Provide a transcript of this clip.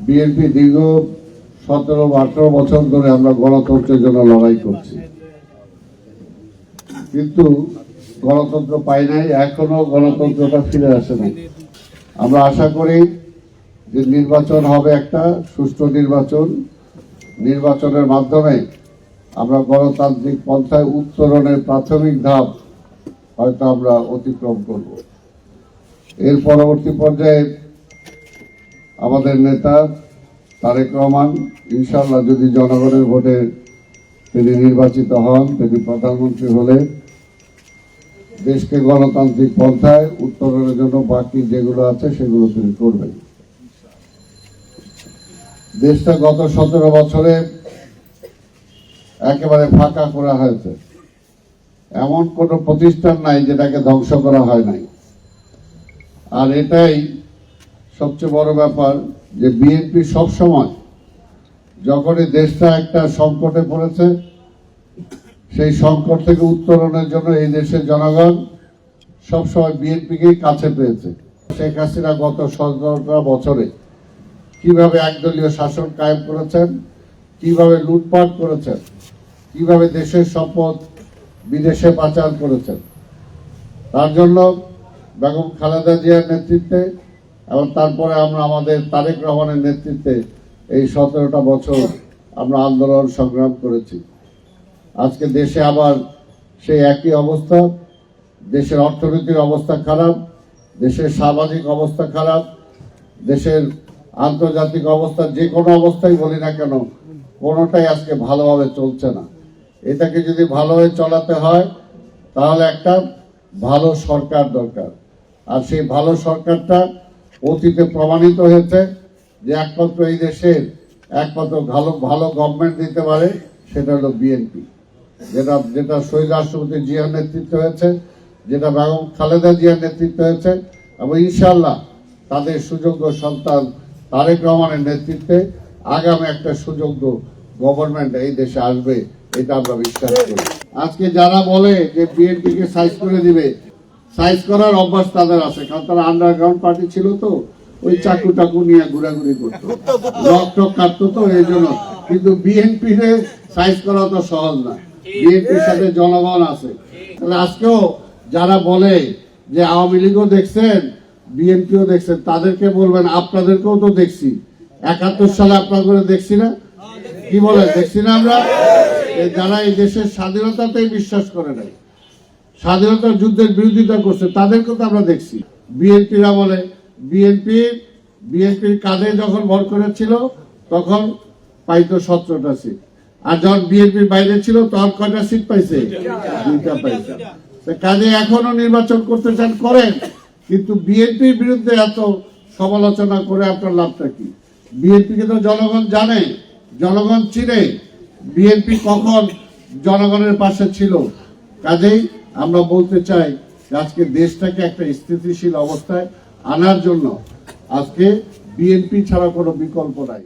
BNP দীর্ঘ 17-18 বছর ধরে আমরা গণতন্ত্রের জন্য লড়াই করছি, কিন্তু গণতন্ত্র পাই নাই, এখনো গণতন্ত্রটা ফিরে আসে নাই। আমরা আশা করি যে নির্বাচন হবে একটা সুষ্ঠু নির্বাচনের মাধ্যমে আমরা গণতান্ত্রিক পন্থায় উত্তরণের প্রাথমিক ধাপ হয়তো আমরা অতিক্রম করব। এর পরবর্তী পর্যায়ে আমাদের নেতা তারেক রহমান ইনশাআল্লাহ যদি জনগণের ভোটে তিনি নির্বাচিত হন, তিনি প্রধানমন্ত্রী হলে দেশকে গণতান্ত্রিক পন্থায় উত্তরণের জন্য বাকি যেগুলো আছে সেগুলো তিনি করবেন। দেশটা গত 17 বছরে একেবারে ফাঁকা করা হয়েছে, এমন কোন প্রতিষ্ঠান নাই যেটাকে ধ্বংস করা হয় নাই। আর এটাই সবচেয়ে বড় ব্যাপার যে বিএনপি সবসময় যখনই দেশটা একটা সংকটে পড়েছে, সেই সংকট থেকে উত্তরণের জন্য এই দেশের জনগণ সবসময় বিএনপিকেই কাছে পেয়েছে। শেখ হাসিনা গত 17 বছরে কিভাবে একদলীয় শাসন কায়েম করেছেন, কিভাবে লুটপাট করেছেন, কিভাবে দেশের সম্পদ বিদেশে পাচার করেছেন, তার জন্য বেগম খালেদা জিয়ার নেতৃত্বে এবং তারপরে আমরা আমাদের তারেক রহমানের নেতৃত্বে এই 17টা বছর আমরা আন্দোলন সংগ্রাম করেছি। আজকে দেশে আবার সেই একই অবস্থা, দেশের অর্থনৈতিক অবস্থা খারাপ, দেশের সামাজিক অবস্থা খারাপ, দেশের আন্তর্জাতিক অবস্থা, যে কোনো অবস্থাই বলি না কেন, কোনোটাই আজকে ভালোভাবে চলছে না। এটাকে যদি ভালোভাবে চলাতে হয় তাহলে একটা ভালো সরকার দরকার। আর সেই ভালো সরকারটা অতীতে প্রমাণিত হয়েছে যে একমাত্র এই দেশের একমাত্র ভালো গভর্নমেন্ট দিতে পারে সেটা হলো বিএনপি, যেটা শহীদ রাষ্ট্রপতি জিয়ার নেতৃত্ব হয়েছে, যেটা বেগম খালেদা জিয়ার নেতৃত্ব হয়েছে, এবং ইনশাআল্লাহ তাদের সুযোগ্য সন্তান তারেক রহমানের নেতৃত্বে আগামী একটা সুযোগ্য গভর্নমেন্ট এই দেশে আসবে, এটা আমরা বিশ্বাস করি। আজকে যারা বলে যে বিএনপি কে সাইজ করে দিবে, সাইজ করার অভ্যাস তাদের আছে, কারণ তারা আন্ডারগ্রাউন্ড পার্টি ছিল, তো ওই চাকু টাকু নিয়ে ঘোরাঘুরি করতো, রক টক কাটতো, তো এই জন্য। কিন্তু বিএনপি সাইজ করা তো সহজ না, বিএনপির সাথে জনগণ আছে। তাহলে আজকেও যারা বলে যে আওয়ামী লীগও দেখছেন বিএনপিও দেখছেন, তাদেরকে বলবেন আপনাদেরকেও তো দেখছি, 71 সালে আপনাদের দেখছি না, কি বলে দেখছি না আমরা? যারা এই দেশের স্বাধীনতাতেই বিশ্বাস করে নাই, স্বাধীনতার যুদ্ধের বিরোধিতা করছে, তাদেরকে তো আমরা দেখছি। বিএনপিরা বলে বিএনপির কাঁধে যখন ভর করেছিল তখন পাইতো 17টা সিট, আর যখন বিএনপির বাইরে ছিল তখন কয়টা সিট পাইছে? 2টা পাইছে। কাজে এখনো নির্বাচন করতে চান করেন, কিন্তু বিএনপির বিরুদ্ধে এত সমালোচনা করে আপনার লাভটা কি? বিএনপিকে তো জনগণ জানে, জনগণ চিনে, বিএনপি কখন জনগণের পাশে ছিল। কাজেই আমরা বলতে চাই আজকে দেশটাকে একটা স্থিতিশীল অবস্থায় আনার জন্য আজকে বিএনপি ছাড়া কোনো বিকল্প নাই।